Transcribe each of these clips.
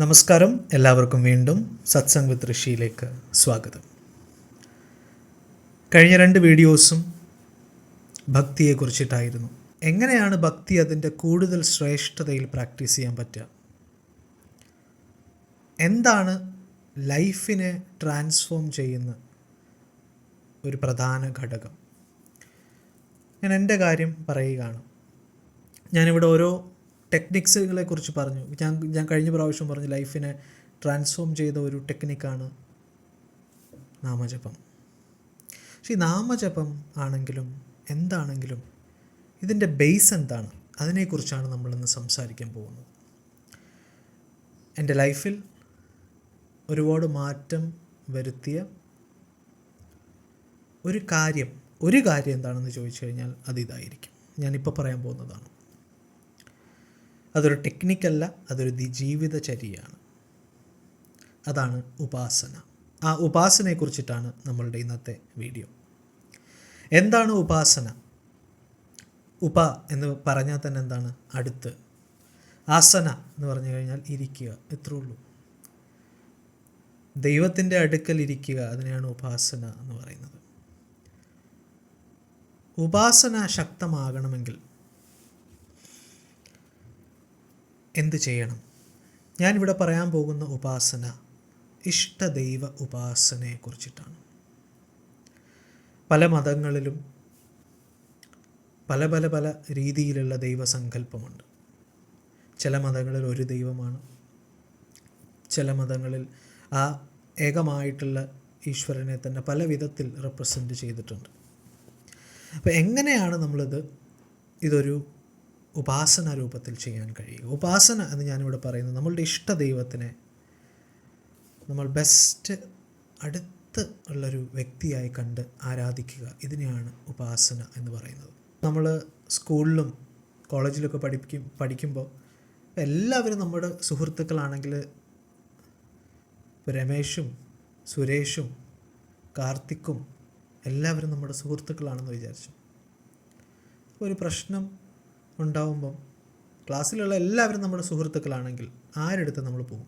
നമസ്കാരം, എല്ലാവർക്കും വീണ്ടും സത്സംഗ് വിത്ത് ഋഷിയിലേക്ക് സ്വാഗതം. കഴിഞ്ഞ 2 വീഡിയോസും ഭക്തിയെക്കുറിച്ചിട്ടായിരുന്നു. എങ്ങനെയാണ് ഭക്തി അതിൻ്റെ കൂടുതൽ ശ്രേഷ്ഠതയിൽ പ്രാക്ടീസ് ചെയ്യാൻ പറ്റുക? എന്താണ് ലൈഫിനെ ട്രാൻസ്ഫോം ചെയ്യുന്ന ഒരു പ്രധാന ഘടകം? ഞാൻ എൻ്റെ കാര്യം പറയുകയാണ്. ഞാനിവിടെ ഓരോ ടെക്നിക്സുകളെ കുറിച്ച് പറഞ്ഞു. ഞാൻ കഴിഞ്ഞ പ്രാവശ്യം പറഞ്ഞു ലൈഫിനെ ട്രാൻസ്ഫോം ചെയ്ത ഒരു ടെക്നിക്കാണ് നാമജപം. പക്ഷേ ഈ നാമജപം ആണെങ്കിലും എന്താണെങ്കിലും ഇതിൻ്റെ ബേസ് എന്താണ്, അതിനെക്കുറിച്ചാണ് നമ്മളിന്ന് സംസാരിക്കാൻ പോകുന്നത്. എൻ്റെ ലൈഫിൽ ഒരുപാട് മാറ്റം വരുത്തിയ ഒരു കാര്യം എന്താണെന്ന് ചോദിച്ചു കഴിഞ്ഞാൽ അതിതായിരിക്കും. ഞാനിപ്പോൾ പറയാൻ പോകുന്നതാണ്. അതൊരു ടെക്നിക്കല്ല, അതൊരു ജീവിതചര്യയാണ്. അതാണ് ഉപാസന. ആ ഉപാസനയെക്കുറിച്ചിട്ടാണ് നമ്മളുടെ ഇന്നത്തെ വീഡിയോ. എന്താണ് ഉപാസന? ഉപ എന്ന് പറഞ്ഞാൽ തന്നെ എന്താണ്? അടുത്ത്. ആസന എന്ന് പറഞ്ഞു കഴിഞ്ഞാൽ ഇരിക്കുക, എത്രേ ഉള്ളൂ. ദൈവത്തിൻ്റെ അടുക്കൽ ഇരിക്കുക, അതിനെയാണ് ഉപാസന എന്ന് പറയുന്നത്. ഉപാസന ശക്തമാകണമെങ്കിൽ എന്ത് ചെയ്യണം? ഞാനിവിടെ പറയാൻ പോകുന്ന ഉപാസന ഇഷ്ടദൈവ ഉപാസനയെക്കുറിച്ചിട്ടാണ്. പല മതങ്ങളിലും പല രീതിയിലുള്ള ദൈവസങ്കല്പമുണ്ട്. ചില മതങ്ങളിൽ ഒരു ദൈവമാണ്, ചില മതങ്ങളിൽ ആ ഏകമായിട്ടുള്ള ഈശ്വരനെ തന്നെ പല വിധത്തിൽ റെപ്രസെൻ്റ് ചെയ്തിട്ടുണ്ട്. അപ്പോൾ എങ്ങനെയാണ് ഇതൊരു ഉപാസന രൂപത്തിൽ ചെയ്യാൻ കഴിയുക? ഉപാസന എന്ന് ഞാനിവിടെ പറയുന്നത് നമ്മളുടെ ഇഷ്ട ദൈവത്തിനെ നമ്മൾ ബെസ്റ്റ് അടുത്ത് ഉള്ളൊരു വ്യക്തിയായി കണ്ട് ആരാധിക്കുക. ഇതിനെയാണ് ഉപാസന എന്ന് പറയുന്നത്. നമ്മൾ സ്കൂളിലും കോളേജിലൊക്കെ പഠിക്കുമ്പോൾ എല്ലാവരും നമ്മുടെ സുഹൃത്തുക്കളാണെങ്കിൽ രമേശും സുരേഷും കാർത്തിക്കും എല്ലാവരും നമ്മുടെ സുഹൃത്തുക്കളാണെന്ന് വിചാരിച്ചു. ഒരു പ്രശ്നം ഉണ്ടാവുമ്പം ക്ലാസ്സിലുള്ള എല്ലാവരും നമ്മുടെ സുഹൃത്തുക്കളാണെങ്കിൽ ആരെടുത്ത് നമ്മൾ പോകും?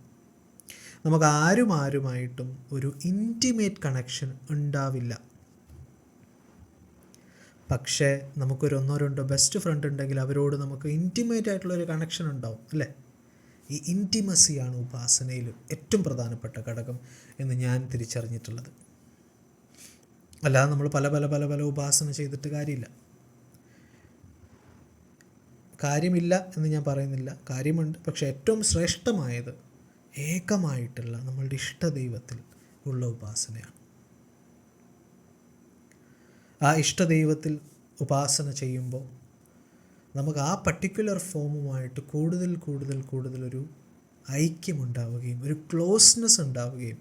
നമുക്ക് ആരുമായിട്ടും ഒരു ഇൻറ്റിമേറ്റ് കണക്ഷൻ ഉണ്ടാവില്ല. പക്ഷേ നമുക്കൊരു 1-2 ബെസ്റ്റ് ഫ്രണ്ട് ഉണ്ടെങ്കിൽ അവരോട് നമുക്ക് ഇൻറ്റിമേറ്റ് ആയിട്ടുള്ളൊരു കണക്ഷൻ ഉണ്ടാവും, അല്ലേ? ഈ ഇൻറ്റിമസിയാണ് ഉപാസനയിൽ ഏറ്റവും പ്രധാനപ്പെട്ട ഘടകം എന്ന് ഞാൻ തിരിച്ചറിഞ്ഞിട്ടുള്ളത്. അല്ലാതെ നമ്മൾ പല ഉപാസന ചെയ്തിട്ട് കാര്യമില്ല എന്ന് ഞാൻ പറയുന്നില്ല, കാര്യമുണ്ട്. പക്ഷേ ഏറ്റവും ശ്രേഷ്ഠമായത് ഏകമായിട്ടുള്ള നമ്മളുടെ ഇഷ്ടദൈവത്തിൽ ഉള്ള ഉപാസനയാണ്. ആ ഇഷ്ടദൈവത്തിൽ ഉപാസന ചെയ്യുമ്പോൾ നമുക്ക് ആ പർട്ടിക്കുലർ ഫോമുമായിട്ട് കൂടുതൽ ഒരു ഐക്യമുണ്ടാവുകയും ഒരു ക്ലോസ്നെസ് ഉണ്ടാവുകയും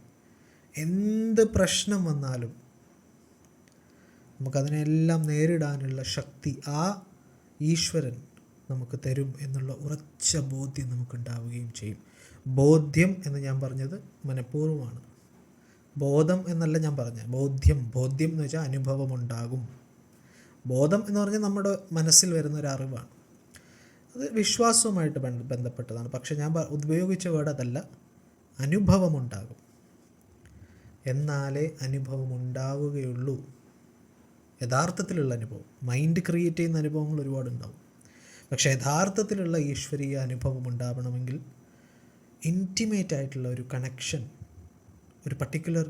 എന്ത് പ്രശ്നം വന്നാലും നമുക്കതിനെല്ലാം നേരിടാനുള്ള ശക്തി ആ ഈശ്വരൻ നമുക്ക് തരും എന്നുള്ള ഉറച്ച ബോധ്യം നമുക്കുണ്ടാവുകയും ചെയ്യും. ബോധ്യം എന്ന് ഞാൻ പറഞ്ഞത് മനഃപൂർവ്വമാണ്. ബോധം എന്നല്ല ഞാൻ പറഞ്ഞത്, ബോധ്യം എന്ന് വെച്ചാൽ അനുഭവമുണ്ടാകും. ബോധം എന്ന് പറഞ്ഞാൽ നമ്മുടെ മനസ്സിൽ വരുന്ന ഒരു അറിവാണ്. അത് വിശ്വാസവുമായിട്ട് ബന്ധപ്പെട്ടതാണ്. പക്ഷെ ഞാൻ ഉപയോഗിച്ച വേർഡ് അതല്ല. അനുഭവമുണ്ടാകും. എന്നാലേ അനുഭവമുണ്ടാവുകയുള്ളൂ. യഥാർത്ഥത്തിലുള്ള അനുഭവം. മൈൻഡ് ക്രിയേറ്റ് ചെയ്യുന്ന അനുഭവങ്ങൾ ഒരുപാടുണ്ടാവും. പക്ഷേ യഥാർത്ഥത്തിലുള്ള ഈശ്വരീയ അനുഭവം ഉണ്ടാവണമെങ്കിൽ ഇൻറ്റിമേറ്റ് ആയിട്ടുള്ള ഒരു കണക്ഷൻ, ഒരു പർട്ടിക്കുലർ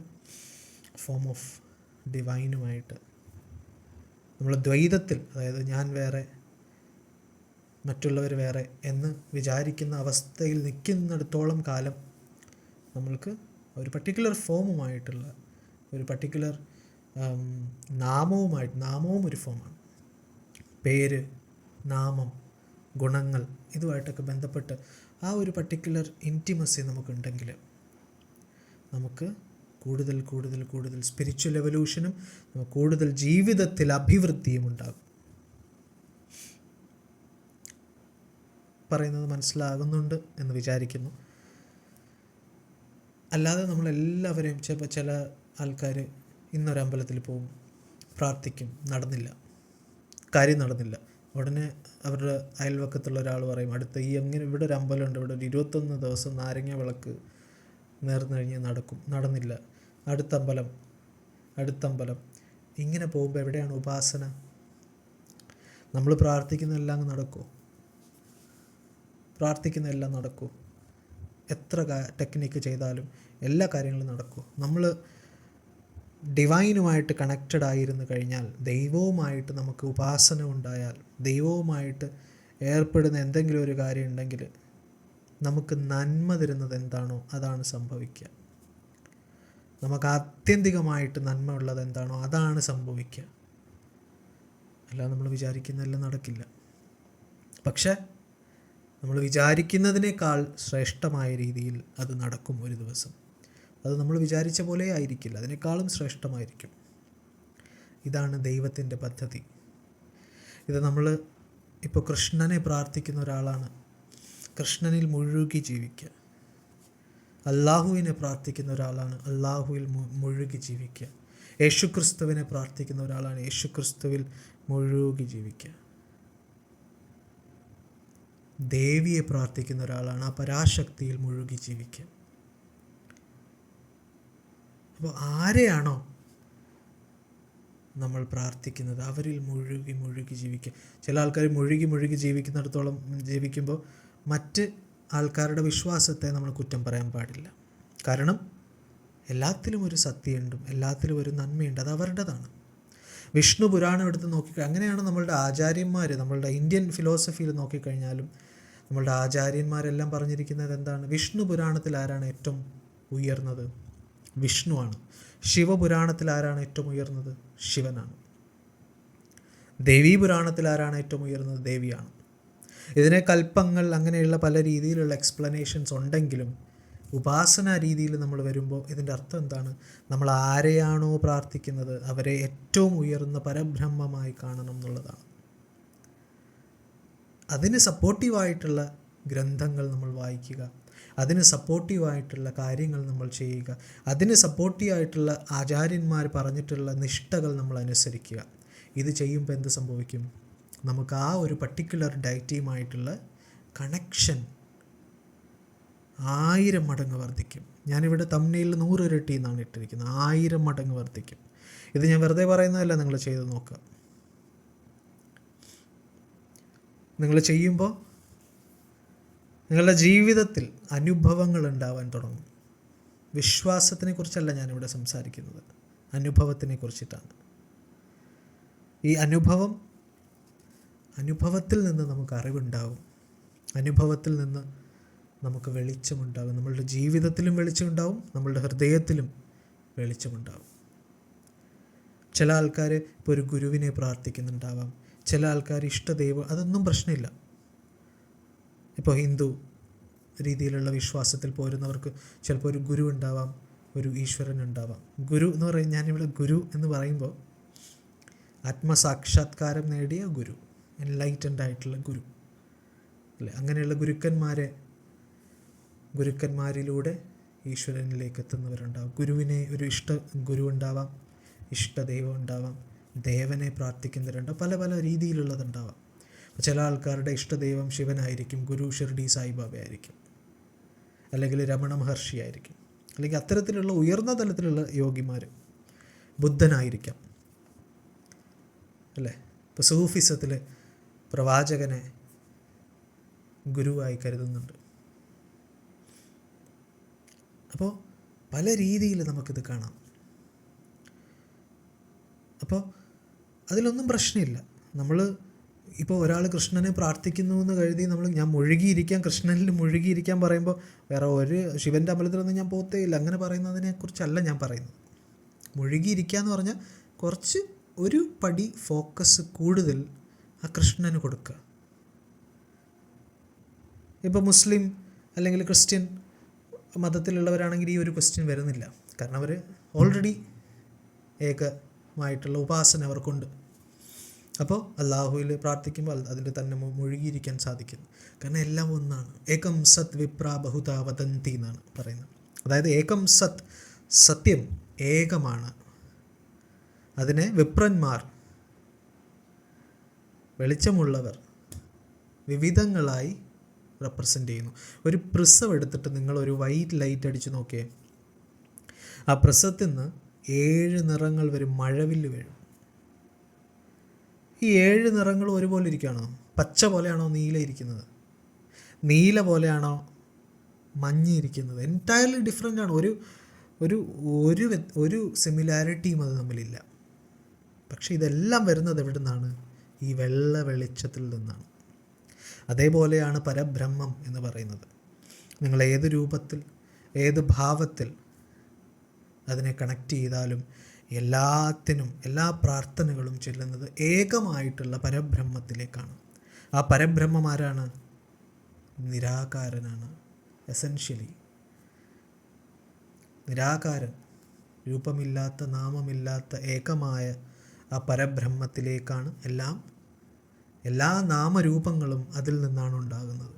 ഫോം ഓഫ് ഡിവൈനുമായിട്ട് നമ്മൾ ദ്വൈതത്തിൽ, അതായത് ഞാൻ വേറെ മറ്റുള്ളവർ വേറെ എന്ന് വിചാരിക്കുന്ന അവസ്ഥയിൽ നിൽക്കുന്നിടത്തോളം കാലം നമ്മൾക്ക് ഒരു പർട്ടിക്കുലർ ഫോമുമായിട്ടുള്ള ഒരു പർട്ടിക്കുലർ നാമവും ഒരു ഫോമാണ്. പേര്, നാമം, ഗുണങ്ങൾ, ഇതുമായിട്ടൊക്കെ ബന്ധപ്പെട്ട് ആ ഒരു പർട്ടിക്കുലർ ഇൻറ്റിമസി നമുക്കുണ്ടെങ്കിൽ നമുക്ക് കൂടുതൽ സ്പിരിച്വൽ എവല്യൂഷനും കൂടുതൽ ജീവിതത്തിൽ അഭിവൃദ്ധിയും ഉണ്ടാകും. പറയുന്നത് മനസ്സിലാകുന്നുണ്ട് എന്ന് വിചാരിക്കുന്നു. അല്ലാതെ നമ്മളെല്ലാവരെയും ചില ആൾക്കാർ ഇന്നൊരമ്പലത്തിൽ പോകും, പ്രാർത്ഥിക്കും, കാര്യം നടന്നില്ല, ഉടനെ അവരുടെ അയൽവക്കത്തുള്ള ഒരാൾ പറയും, അടുത്ത ഈ എങ്ങനെ ഇവിടെ ഒരു അമ്പലമുണ്ട്, ഇവിടെ ഒരു 21 ദിവസം നാരങ്ങ വിളക്ക് നേർന്നു കഴിഞ്ഞാൽ നടക്കും. നടന്നില്ല. അടുത്തമ്പലം ഇങ്ങനെ പോകുമ്പോൾ എവിടെയാണ് ഉപാസന? നമ്മൾ പ്രാർത്ഥിക്കുന്നതെല്ലാം നടക്കുമോ? പ്രാർത്ഥിക്കുന്നതെല്ലാം നടക്കുമോ? എത്ര ടെക്നിക്ക് ചെയ്താലും എല്ലാ കാര്യങ്ങളും നടക്കുമോ? നമ്മൾ ഡിവൈനുമായിട്ട് കണക്റ്റഡ് ആയിരുന്നു കഴിഞ്ഞാൽ, ദൈവവുമായിട്ട് നമുക്ക് ഉപാസന ഉണ്ടായാൽ, ദൈവവുമായിട്ട് ഏർപ്പെടുന്ന എന്തെങ്കിലും ഒരു കാര്യം ഉണ്ടെങ്കിൽ നമുക്ക് നന്മ തരുന്നത് എന്താണോ അതാണ് സംഭവിക്കുക. നമുക്ക് ആത്യന്തികമായിട്ട് നന്മ ഉള്ളത് എന്താണോ അതാണ് സംഭവിക്കുക. അല്ലാതെ നമ്മൾ വിചാരിക്കുന്നതെല്ലാം നടക്കില്ല. പക്ഷേ നമ്മൾ വിചാരിക്കുന്നതിനേക്കാൾ ശ്രേഷ്ഠമായ രീതിയിൽ അത് നടക്കും ഒരു ദിവസം. അത് നമ്മൾ വിചാരിച്ച പോലെ ആയിരിക്കില്ല, അതിനേക്കാളും ശ്രേഷ്ഠമായിരിക്കും. ഇതാണ് ദൈവത്തിൻ്റെ പദ്ധതി. ഇത് നമ്മൾ ഇപ്പോൾ കൃഷ്ണനെ പ്രാർത്ഥിക്കുന്ന ഒരാളാണ്, കൃഷ്ണനിൽ മുഴുകി ജീവിക്കുക. അല്ലാഹുവിനെ പ്രാർത്ഥിക്കുന്ന ഒരാളാണ്, അല്ലാഹുവിൽ മുഴുകി ജീവിക്കുക. യേശുക്രിസ്തുവിനെ പ്രാർത്ഥിക്കുന്ന ഒരാളാണ്, യേശുക്രിസ്തുവിൽ മുഴുകി ജീവിക്കുക. ദേവിയെ പ്രാർത്ഥിക്കുന്ന ഒരാളാണ്, ആ പരാശക്തിയിൽ മുഴുകി ജീവിക്കുക. അപ്പോൾ ആരെയാണോ നമ്മൾ പ്രാർത്ഥിക്കുന്നത് അവരിൽ മുഴുകി ജീവിക്കുക. ചില ആൾക്കാർ മുഴുകി ജീവിക്കുന്നിടത്തോളം ജീവിക്കുമ്പോൾ മറ്റ് ആൾക്കാരുടെ വിശ്വാസത്തെ നമ്മൾ കുറ്റം പറയാൻ പാടില്ല. കാരണം എല്ലാത്തിലും ഒരു സത്യമുണ്ട്, എല്ലാത്തിലും ഒരു നന്മയുണ്ട്, അത് അവരുടേതാണ്. വിഷ്ണു പുരാണം എടുത്ത് അങ്ങനെയാണ് നമ്മളുടെ ആചാര്യന്മാർ, നമ്മളുടെ ഇന്ത്യൻ ഫിലോസഫിയിൽ നോക്കിക്കഴിഞ്ഞാലും നമ്മളുടെ ആചാര്യന്മാരെല്ലാം പറഞ്ഞിരിക്കുന്നത് എന്താണ്? വിഷ്ണു പുരാണത്തിൽ ആരാണ് ഏറ്റവും ഉയർന്നത്? വിഷ്ണുവാണ്. ശിവപുരാണത്തിൽ ആരാണ് ഏറ്റവും ഉയർന്നത്? ശിവനാണ്. ദേവീ പുരാണത്തിൽ ആരാണ് ഏറ്റവും ഉയർന്നത്? ദേവിയാണ്. ഇതിനെ കൽപ്പങ്ങൾ അങ്ങനെയുള്ള പല രീതിയിലുള്ള എക്സ്പ്ലനേഷൻസ് ഉണ്ടെങ്കിലും ഉപാസന രീതിയിൽ നമ്മൾ വരുമ്പോൾ ഇതിൻ്റെ അർത്ഥം എന്താണ്? നമ്മൾ ആരെയാണോ പ്രാർത്ഥിക്കുന്നത് അവരെ ഏറ്റവും ഉയർന്ന പരബ്രഹ്മമായി കാണണം എന്നുള്ളതാണ്. അതിന് സപ്പോർട്ടീവായിട്ടുള്ള ഗ്രന്ഥങ്ങൾ നമ്മൾ വായിക്കുക, അതിന് സപ്പോർട്ടീവായിട്ടുള്ള കാര്യങ്ങൾ നമ്മൾ ചെയ്യുക, അതിന് സപ്പോർട്ടീവായിട്ടുള്ള ആചാര്യന്മാർ പറഞ്ഞിട്ടുള്ള നിഷ്ഠകൾ നമ്മൾ അനുസരിക്കുക. ഇത് ചെയ്യുമ്പോൾ എന്ത് സംഭവിക്കും? നമുക്ക് ആ ഒരു പർട്ടിക്കുലർ ഡയറ്റിയുമായിട്ടുള്ള കണക്ഷൻ 1000 മടങ്ങ് വർദ്ധിക്കും. ഞാനിവിടെ തംബ്നെയിലിൽ 100 ഇരട്ടി എന്നാണ് ഇട്ടിരിക്കുന്നത്. 1000 മടങ്ങ് വർദ്ധിക്കും. ഇത് ഞാൻ വെറുതെ പറയുന്നതല്ല, നിങ്ങൾ ചെയ്ത് നോക്കുക. നിങ്ങൾ ചെയ്യുമ്പോൾ നിങ്ങളുടെ ജീവിതത്തിൽ അനുഭവങ്ങൾ ഉണ്ടാവാൻ തുടങ്ങും. വിശ്വാസത്തിനെ കുറിച്ചല്ല ഞാനിവിടെ സംസാരിക്കുന്നത്, അനുഭവത്തിനെ കുറിച്ചിട്ടാണ്. ഈ അനുഭവത്തിൽ നിന്ന് നമുക്ക് അറിവുണ്ടാകും, അനുഭവത്തിൽ നിന്ന് നമുക്ക് വെളിച്ചമുണ്ടാകും. നമ്മളുടെ ജീവിതത്തിലും വെളിച്ചമുണ്ടാവും, നമ്മളുടെ ഹൃദയത്തിലും വെളിച്ചമുണ്ടാവും. ചില ആൾക്കാർ ഇപ്പോൾ ഒരു ഗുരുവിനെ പ്രാർത്ഥിക്കുന്നുണ്ടാവാം, ചില ആൾക്കാർ ഇഷ്ടദൈവം, അതൊന്നും പ്രശ്നമില്ല. ഇപ്പോൾ ഹിന്ദു രീതിയിലുള്ള വിശ്വാസത്തിൽ പോരുന്നവർക്ക് ചിലപ്പോൾ ഒരു ഗുരു ഉണ്ടാവാം, ഒരു ഈശ്വരൻ ഉണ്ടാവാം. ഗുരു എന്ന് പറയും, ഞാനിവിടെ ഗുരു എന്ന് പറയുമ്പോൾ ആത്മസാക്ഷാത്കാരം നേടിയ ഗുരു, എൻലൈറ്റൻഡ് ആയിട്ടുള്ള ഗുരു അല്ലേ? അങ്ങനെയുള്ള ഗുരുക്കന്മാരിലൂടെ ഈശ്വരനിലേക്ക് എത്തുന്നവരുണ്ടാവും. ഗുരുവിനെ ഒരു ഗുരു ഉണ്ടാവാം, ഇഷ്ടദൈവം ഉണ്ടാവാം, ദേവനെ പ്രാർത്ഥിക്കുന്നവരുണ്ടാവും, പല പല രീതിയിലുള്ളതുണ്ടാവാം. ചില ആൾക്കാരുടെ ഇഷ്ടദൈവം ശിവനായിരിക്കും, ഗുരു ഷിർഡി സായിബാബ ആയിരിക്കും, അല്ലെങ്കിൽ രമണ മഹർഷി ആയിരിക്കും, അല്ലെങ്കിൽ അത്തരത്തിലുള്ള ഉയർന്ന തലത്തിലുള്ള യോഗിമാർ, ബുദ്ധനായിരിക്കാം അല്ലേ? ഇപ്പോൾ സൂഫിസത്തിൽ പ്രവാചകനെ ഗുരുവായി കരുതുന്നുണ്ട്. അപ്പോൾ പല രീതിയിൽ നമുക്കിത് കാണാം. അപ്പോൾ അതിലൊന്നും പ്രശ്നമില്ല. നമ്മൾ ഇപ്പോൾ ഒരാൾ കൃഷ്ണനെ പ്രാർത്ഥിക്കുന്നു എന്ന് കരുതി ഞാൻ മുഴുകിയിരിക്കാൻ, കൃഷ്ണനിൽ മുഴുകിയിരിക്കാൻ പറയുമ്പോൾ വേറെ ഒരു ശിവൻ്റെ അമ്പലത്തിലൊന്നും ഞാൻ പോത്തേയില്ല, അങ്ങനെ പറയുന്നതിനെക്കുറിച്ചല്ല ഞാൻ പറയുന്നത്. മുഴുകിയിരിക്കുക എന്ന് പറഞ്ഞാൽ കുറച്ച് ഒരു പടി ഫോക്കസ് കൂടുതൽ ആ കൃഷ്ണന് കൊടുക്കുക. ഇപ്പോൾ മുസ്ലിം അല്ലെങ്കിൽ ക്രിസ്ത്യൻ മതത്തിലുള്ളവരാണെങ്കിൽ ഈ ഒരു ക്വസ്റ്റ്യൻ വരുന്നില്ല. കാരണം അവർ ഓൾറെഡി ഏകമായിട്ടുള്ള ഉപാസന അവർക്കുണ്ട്. അപ്പോൾ അല്ലാഹുവിൽ പ്രാർത്ഥിക്കുമ്പോൾ അതിൽ തന്നെ മുഴുകിയിരിക്കാൻ സാധിക്കുന്നു. കാരണം എല്ലാം ഒന്നാണ്. ഏകം സത് വിപ്ര ബഹുത വദന്തി എന്നാണ് പറയുന്നത്. അതായത് ഏകം സത്, സത്യം ഏകമാണ്. അതിനെ വിപ്രന്മാർ വെളിച്ചമുള്ളവർ വിവിധങ്ങളായി റെപ്രസെൻ്റ് ചെയ്യുന്നു. ഒരു പ്രിസം എടുത്തിട്ട് നിങ്ങളൊരു വൈറ്റ് ലൈറ്റ് അടിച്ച് നോക്കിയേ, ആ പ്രിസത്തിൽ നിന്ന് 7 നിറങ്ങൾ വരും, മഴവില്ല് വീഴും. ഈ 7 നിറങ്ങളും ഒരുപോലെ ഇരിക്കുകയാണോ? പച്ച പോലെയാണോ നീല ഇരിക്കുന്നത്? നീല പോലെയാണോ മഞ്ഞ ഇരിക്കുന്നത്? എൻറ്റയർലി ഡിഫറെൻ്റ് ആണ്. ഒരു ഒരു ഒരു ഒരു സിമിലാരിറ്റിയും അത് തമ്മിലില്ല. പക്ഷെ ഇതെല്ലാം വരുന്നത് എവിടെ നിന്നാണ്? ഈ വെള്ള വെളിച്ചത്തിൽ നിന്നാണ്. അതേപോലെയാണ് പരബ്രഹ്മം എന്ന് പറയുന്നത്. നിങ്ങൾ ഏത് രൂപത്തിൽ, ഏത് ഭാവത്തിൽ അതിനെ കണക്ട് ചെയ്താലും എല്ലാത്തിനും, എല്ലാ പ്രാർത്ഥനകളും ചെല്ലുന്നത് ഏകമായിട്ടുള്ള പരബ്രഹ്മത്തിലേക്കാണ്. ആ പരബ്രഹ്മം ആരാണ്? നിരാകാരനാണ്. എസൻഷ്യലി നിരാകാരൻ, രൂപമില്ലാത്ത നാമമില്ലാത്ത ഏകമായ ആ പരബ്രഹ്മത്തിലേക്കാണ് എല്ലാ നാമരൂപങ്ങളും അതിൽ നിന്നാണ് ഉണ്ടാകുന്നത്.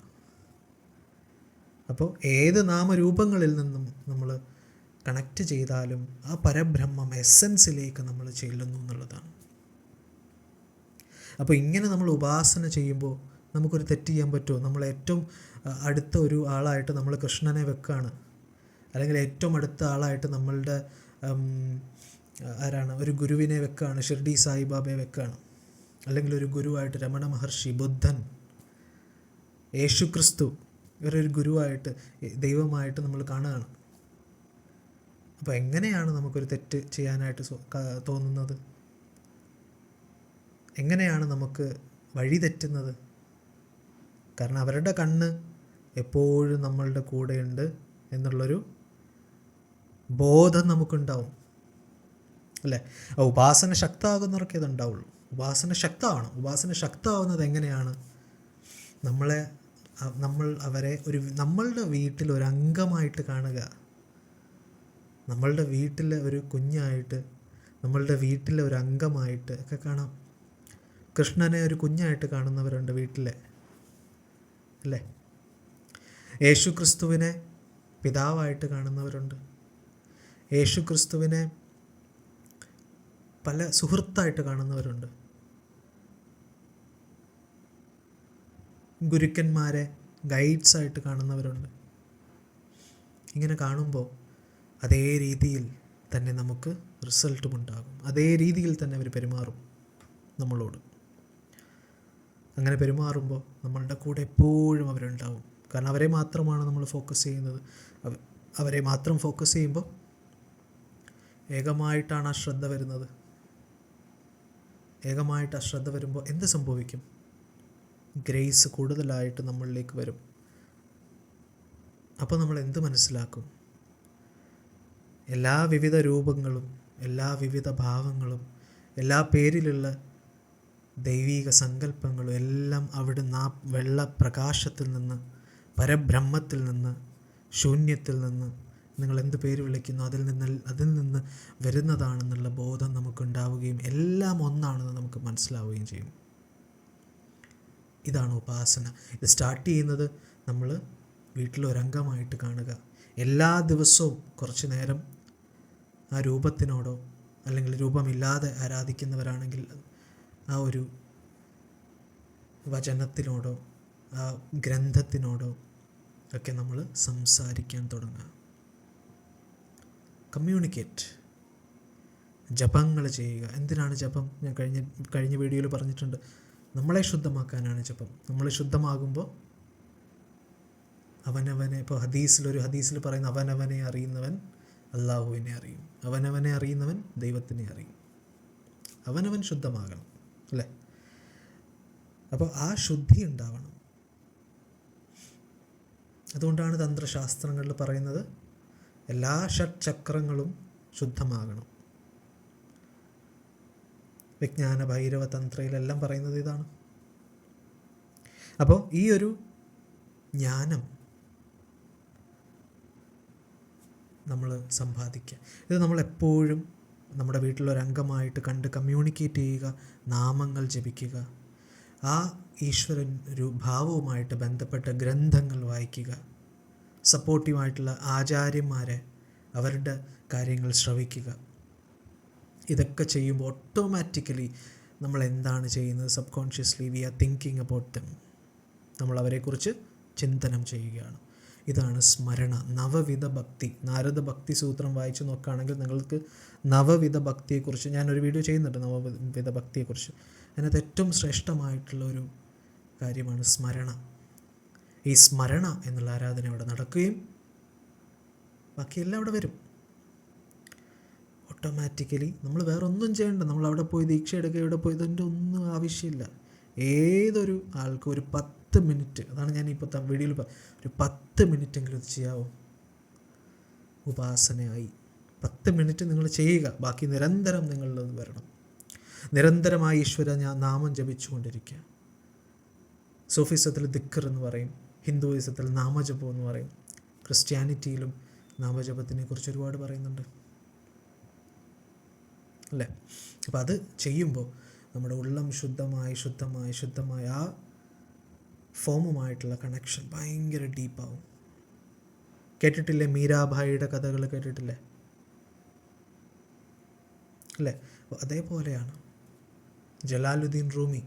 അപ്പോൾ ഏത് നാമരൂപങ്ങളിൽ നിന്നും നമ്മൾ കണക്റ്റ് ചെയ്താലും ആ പരബ്രഹ്മം എസൻസിലേക്ക് നമ്മൾ ചെല്ലുന്നു എന്നുള്ളതാണ്. അപ്പോൾ ഇങ്ങനെ നമ്മൾ ഉപാസന ചെയ്യുമ്പോൾ നമുക്കൊരു തെറ്റ് ചെയ്യാൻ പറ്റുമോ? നമ്മൾ ഏറ്റവും അടുത്ത ഒരു ആളായിട്ട് നമ്മൾ കൃഷ്ണനെ വെക്കുകയാണ്, അല്ലെങ്കിൽ ഏറ്റവും അടുത്ത ആളായിട്ട് നമ്മളുടെ ആരാണ്, ഒരു ഗുരുവിനെ വെക്കുകയാണ്, ഷിർഡി സായിബാബയെ വെക്കുകയാണ്, അല്ലെങ്കിൽ ഒരു ഗുരുവായിട്ട് രമണ മഹർഷി, ബുദ്ധൻ, യേശു ക്രിസ്തു, ഇവരൊരു ഗുരുവായിട്ട്, ദൈവമായിട്ട് നമ്മൾ കാണുകയാണ്. അപ്പോൾ എങ്ങനെയാണ് നമുക്കൊരു തെറ്റ് ചെയ്യാനായിട്ട് തോന്നുന്നത്? എങ്ങനെയാണ് നമുക്ക് വഴി തെറ്റുന്നത്? കാരണം അവരുടെ കണ്ണ് എപ്പോഴും നമ്മളുടെ കൂടെയുണ്ട് എന്നുള്ളൊരു ബോധം നമുക്കുണ്ടാവും, അല്ലേ? ഉപാസന ശക്തമാകുന്നവർക്ക് ഇതുണ്ടാവുള്ളൂ. ഉപാസന ശക്തമാണ്. ഉപാസന ശക്തമാവുന്നത് എങ്ങനെയാണ്? നമ്മൾ അവരെ നമ്മളുടെ വീട്ടിൽ ഒരു അംഗമായിട്ട് കാണുക, നമ്മളുടെ വീട്ടിലെ ഒരു കുഞ്ഞായിട്ട്, നമ്മളുടെ വീട്ടിലെ ഒരു അംഗമായിട്ട് ഒക്കെ കാണാം. കൃഷ്ണനെ ഒരു കുഞ്ഞായിട്ട് കാണുന്നവരുണ്ട് വീട്ടിലെ, അല്ലേ? യേശു ക്രിസ്തുവിനെ പിതാവായിട്ട് കാണുന്നവരുണ്ട്. യേശു ക്രിസ്തുവിനെ പല സുഹൃത്തായിട്ട് കാണുന്നവരുണ്ട്. ഗുരുക്കന്മാരെ ഗൈഡ്സായിട്ട് കാണുന്നവരുണ്ട്. ഇങ്ങനെ കാണുമ്പോൾ അതേ രീതിയിൽ തന്നെ നമുക്ക് റിസൾട്ടും ഉണ്ടാകും. അതേ രീതിയിൽ തന്നെ അവർ പെരുമാറും നമ്മളോട്. അങ്ങനെ പെരുമാറുമ്പോൾ നമ്മളുടെ കൂടെ എപ്പോഴും അവരുണ്ടാവും. കാരണം അവരെ മാത്രമാണ് നമ്മൾ ഫോക്കസ് ചെയ്യുന്നത്. അവരെ മാത്രം ഫോക്കസ് ചെയ്യുമ്പോൾ ഏകമായിട്ടാണ് ആ ശ്രദ്ധ വരുന്നത്. ഏകമായിട്ട് ആ ശ്രദ്ധ വരുമ്പോൾ എന്ത് സംഭവിക്കും? ഗ്രേസ് കൂടുതലായിട്ട് നമ്മളിലേക്ക് വരും. അപ്പോൾ നമ്മൾ എന്ത് മനസ്സിലാക്കും? എല്ലാ വിവിധ രൂപങ്ങളും, എല്ലാ വിവിധ ഭാവങ്ങളും, എല്ലാ പേരിലുള്ള ദൈവീക സങ്കല്പങ്ങളും എല്ലാം അവിടുന്ന് ആ വെള്ള പ്രകാശത്തിൽ നിന്ന്, പരബ്രഹ്മത്തിൽ നിന്ന്, ശൂന്യത്തിൽ നിന്ന്, നിങ്ങൾ എന്ത് പേര് വിളിക്കുന്നു അതിൽ നിന്ന് വരുന്നതാണെന്നുള്ള ബോധം നമുക്കുണ്ടാവുകയും എല്ലാം ഒന്നാണെന്ന് നമുക്ക് മനസ്സിലാവുകയും ചെയ്യും. ഇതാണ് ഉപാസന. ഇത് സ്റ്റാർട്ട് ചെയ്യുന്നത് നമ്മൾ വീട്ടിലൊരംഗമായിട്ട് കാണുക. എല്ലാ ദിവസവും കുറച്ച് നേരം ആ രൂപത്തിനോടോ, അല്ലെങ്കിൽ രൂപമില്ലാതെ ആരാധിക്കുന്നവരാണെങ്കിൽ ആ ഒരു വചനത്തിനോടോ, ആ ഗ്രന്ഥത്തിനോടോ ഒക്കെ നമ്മൾ സംസാരിക്കാൻ തുടങ്ങുക. കമ്മ്യൂണിക്കേറ്റ്, ജപങ്ങൾ ചെയ്യുക. എന്തിനാണ് ജപം? ഞാൻ കഴിഞ്ഞ വീഡിയോയിൽ പറഞ്ഞിട്ടുണ്ട്. നമ്മളെ ശുദ്ധമാക്കാനാണ് ജപം. നമ്മൾ ശുദ്ധമാകുമ്പോൾ അവനവനെ, ഇപ്പോൾ ഹദീസിൽ പറയുന്ന അവനവനെ അറിയുന്നവൻ അള്ളാഹുവിനെ അറിയും, അവനവനെ അറിയുന്നവൻ ദൈവത്തിനെ അറിയും. അവനവൻ ശുദ്ധമാകണം, അല്ലേ? അപ്പോൾ ആ ശുദ്ധി ഉണ്ടാവണം. അതുകൊണ്ടാണ് തന്ത്രശാസ്ത്രങ്ങളിൽ പറയുന്നത് എല്ലാ ഷഡ്ചക്രങ്ങളും ശുദ്ധമാകണം. വിജ്ഞാന ഭൈരവ തന്ത്രയിലെല്ലാം പറയുന്നത് ഇതാണ്. അപ്പോൾ ഈ ഒരു ജ്ഞാനം നമ്മൾ സമ്പാദിക്കുക. ഇത് നമ്മളെപ്പോഴും നമ്മുടെ വീട്ടിലൊരംഗമായിട്ട് കണ്ട് കമ്മ്യൂണിക്കേറ്റ് ചെയ്യുക, നാമങ്ങൾ ജപിക്കുക, ആ ഈശ്വരൻ ഒരു ഭാവവുമായിട്ട് ബന്ധപ്പെട്ട ഗ്രന്ഥങ്ങൾ വായിക്കുക, സപ്പോർട്ടീവായിട്ടുള്ള ആചാര്യന്മാരെ, അവരുടെ കാര്യങ്ങൾ ശ്രവിക്കുക. ഇതൊക്കെ ചെയ്യുമ്പോൾ ഓട്ടോമാറ്റിക്കലി നമ്മൾ എന്താണ് ചെയ്യുന്നത്? Subconsciously we are thinking about them. നമ്മൾ അവരെക്കുറിച്ച് ചിന്തനം ചെയ്യുകയാണ്. ഇതാണ് സ്മരണ. നവവിധ ഭക്തി. നാരദ ഭക്തി സൂത്രം വായിച്ച് നോക്കുകയാണെങ്കിൽ നിങ്ങൾക്ക് നവവിധ ഭക്തിയെക്കുറിച്ച് ഞാനൊരു വീഡിയോ ചെയ്യുന്നുണ്ട്, നവവിധ ഭക്തിയെക്കുറിച്ച്. അതിനകത്ത് ഏറ്റവും ശ്രേഷ്ഠമായിട്ടുള്ള ഒരു കാര്യമാണ് സ്മരണ. ഈ സ്മരണ എന്നുള്ള ആരാധന അവിടെ നടക്കുകയും ബാക്കിയെല്ലാം അവിടെ വരും ഓട്ടോമാറ്റിക്കലി. നമ്മൾ വേറെ ഒന്നും ചെയ്യണ്ട. നമ്മൾ അവിടെ പോയി ദീക്ഷ എടുക്കുക, ഇവിടെ പോയി ഇതിൻ്റെ ഒന്നും ആവശ്യമില്ല. ഏതൊരു ആൾക്കും ഒരു 10 മിനിറ്റ്, അതാണ് ഞാൻ ഇപ്പോൾ വീഡിയോയിൽ ഒരു 10 മിനിറ്റെങ്കിലും ഇത് ചെയ്യാവോ? ഉപാസനയായി 10 മിനിറ്റ് നിങ്ങൾ ചെയ്യുക. ബാക്കി നിരന്തരം നിങ്ങളിലത് വരണം. നിരന്തരമായി ഈശ്വര നാമം ജപിച്ചുകൊണ്ടിരിക്കുക. സൂഫിസത്തിൽ ദിക്കർ എന്ന് പറയും, ഹിന്ദുയിസത്തിൽ നാമജപം എന്ന് പറയും, ക്രിസ്ത്യാനിറ്റിയിലും നാമജപത്തിനെ കുറിച്ച് ഒരുപാട് പറയുന്നുണ്ട് അല്ലേ? അപ്പോൾ അത് ചെയ്യുമ്പോൾ നമ്മുടെ ഉള്ളം ശുദ്ധമായി ആ ഫോമുമായിട്ടുള്ള കണക്ഷൻ ഭയങ്കര ഡീപ്പാവും. കേട്ടിട്ടില്ലേ മീരാഭായിയുടെ കഥകൾ? കേട്ടിട്ടില്ലേ അല്ലേ? അപ്പോൾ അതേപോലെയാണ് ജലാലുദ്ദീൻ റൂമി.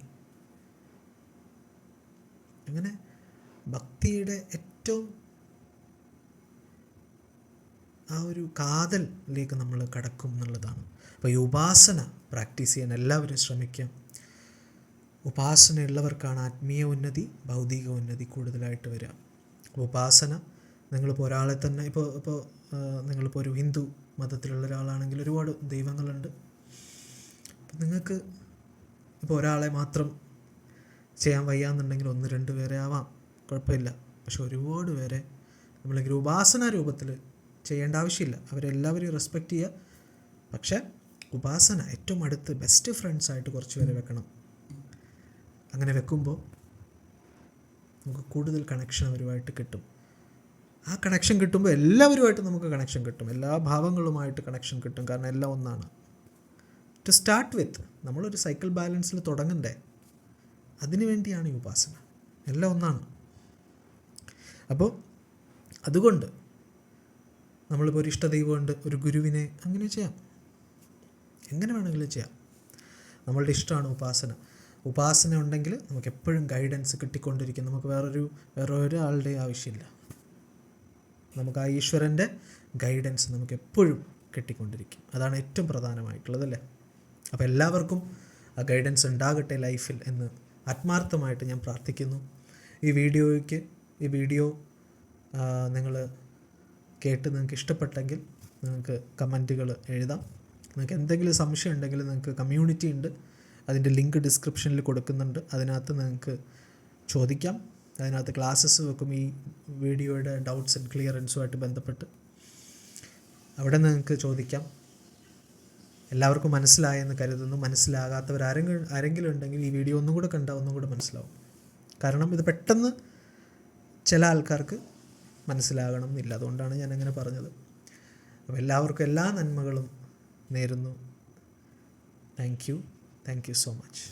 അങ്ങനെ ഭക്തിയുടെ ഏറ്റവും ആ ഒരു കാതലിലേക്ക് നമ്മൾ കടക്കും എന്നുള്ളതാണ്. അപ്പോൾ ഈ ഉപാസന പ്രാക്ടീസ് ചെയ്യാൻ എല്ലാവരും ശ്രമിക്കാം. ഉപാസനയുള്ളവർക്കാണ് ആത്മീയ ഉന്നതി, ഭൗതിക ഉന്നതി കൂടുതലായിട്ട് വരിക. ഉപാസന നിങ്ങളിപ്പോൾ ഒരാളെ തന്നെ ഇപ്പോൾ നിങ്ങളിപ്പോൾ ഒരു ഹിന്ദു മതത്തിലുള്ള ഒരാളാണെങ്കിൽ ഒരുപാട് ദൈവങ്ങളുണ്ട്. നിങ്ങൾക്ക് ഇപ്പോൾ ഒരാളെ മാത്രം ചെയ്യാൻ വയ്യാന്നുണ്ടെങ്കിൽ 1-2 പേരെ ആവാം, കുഴപ്പമില്ല. പക്ഷെ ഒരുപാട് പേരെ നമ്മളിങ്ങനെ ഉപാസന രൂപത്തിൽ ചെയ്യേണ്ട ആവശ്യമില്ല. അവരെല്ലാവരെയും റെസ്പെക്റ്റ് ചെയ്യുക. പക്ഷേ ഉപാസന ഏറ്റവും അടുത്ത് ബെസ്റ്റ് ഫ്രണ്ട്സായിട്ട് കുറച്ച് പേരെ വെക്കണം. അങ്ങനെ വെക്കുമ്പോൾ നമുക്ക് കൂടുതൽ കണക്ഷൻ അവരുമായിട്ട് കിട്ടും. ആ കണക്ഷൻ കിട്ടുമ്പോൾ എല്ലാവരുമായിട്ട് നമുക്ക് കണക്ഷൻ കിട്ടും, എല്ലാ ഭാവങ്ങളുമായിട്ട് കണക്ഷൻ കിട്ടും. കാരണം എല്ലാം ഒന്നാണ്. ടു സ്റ്റാർട്ട് വിത്ത് നമ്മളൊരു സൈക്കിൾ ബാലൻസിൽ തുടങ്ങണ്ടേ? അതിനു വേണ്ടിയാണ് ഈ ഉപാസന. എല്ലാം ഒന്നാണ്. അപ്പോൾ അതുകൊണ്ട് നമ്മളിപ്പോൾ ഒരു ഇഷ്ടദൈവമുണ്ട്, ഒരു ഗുരുവിനെ, അങ്ങനെ ചെയ്യാം, എങ്ങനെ വേണമെങ്കിലും ചെയ്യാം. നമ്മളുടെ ഇഷ്ടമാണ് ഉപാസന. ഉപാസന ഉണ്ടെങ്കിൽ നമുക്ക് എപ്പോഴും ഗൈഡൻസ് കിട്ടിക്കൊണ്ടിരിക്കും. നമുക്ക് വേറെ ഒരാളുടെ ആവശ്യമില്ല. നമുക്ക് ആ ഈശ്വരൻ്റെ ഗൈഡൻസ് നമുക്ക് എപ്പോഴും കിട്ടിക്കൊണ്ടിരിക്കും. അതാണ് ഏറ്റവും പ്രധാനമായിട്ടുള്ളതല്ലേ? അപ്പോൾ എല്ലാവർക്കും ആ ഗൈഡൻസ് ഉണ്ടാകട്ടെ ലൈഫിൽ എന്ന് ആത്മാർത്ഥമായിട്ട് ഞാൻ പ്രാർത്ഥിക്കുന്നു. ഈ വീഡിയോ നിങ്ങൾ കേട്ട് നിങ്ങൾക്ക് ഇഷ്ടപ്പെട്ടെങ്കിൽ നിങ്ങൾക്ക് കമൻറ്റുകൾ എഴുതാം. നിങ്ങൾക്ക് എന്തെങ്കിലും സംശയം ഉണ്ടെങ്കിൽ നിങ്ങൾക്ക് കമ്മ്യൂണിറ്റി ഉണ്ട്, അതിൻ്റെ ലിങ്ക് ഡിസ്ക്രിപ്ഷനിൽ കൊടുക്കുന്നുണ്ട്. അതിനകത്ത് നിങ്ങൾക്ക് ചോദിക്കാം. അതിനകത്ത് ക്ലാസ്സസ് വെക്കും ഈ വീഡിയോയുടെ ഡൗട്ട്സ് ആൻഡ് ക്ലിയറൻസുമായിട്ട് ബന്ധപ്പെട്ട്. അവിടെ നിങ്ങൾക്ക് ചോദിക്കാം. എല്ലാവർക്കും മനസ്സിലായെന്ന് കരുതുന്നു. മനസ്സിലാകാത്തവർ ആരെങ്കിലും ഉണ്ടെങ്കിൽ ഈ വീഡിയോ ഒന്നും കൂടെ കണ്ടാൽ ഒന്നും കൂടെ മനസ്സിലാവും. കാരണം ഇത് പെട്ടെന്ന് ചില ആൾക്കാർക്ക് മനസ്സിലാകണം എന്നില്ല. അതുകൊണ്ടാണ് ഞാൻ അങ്ങനെ പറഞ്ഞത്. അപ്പോൾ എല്ലാവർക്കും എല്ലാ നന്മകളും നേരുന്നു. Thank you so much.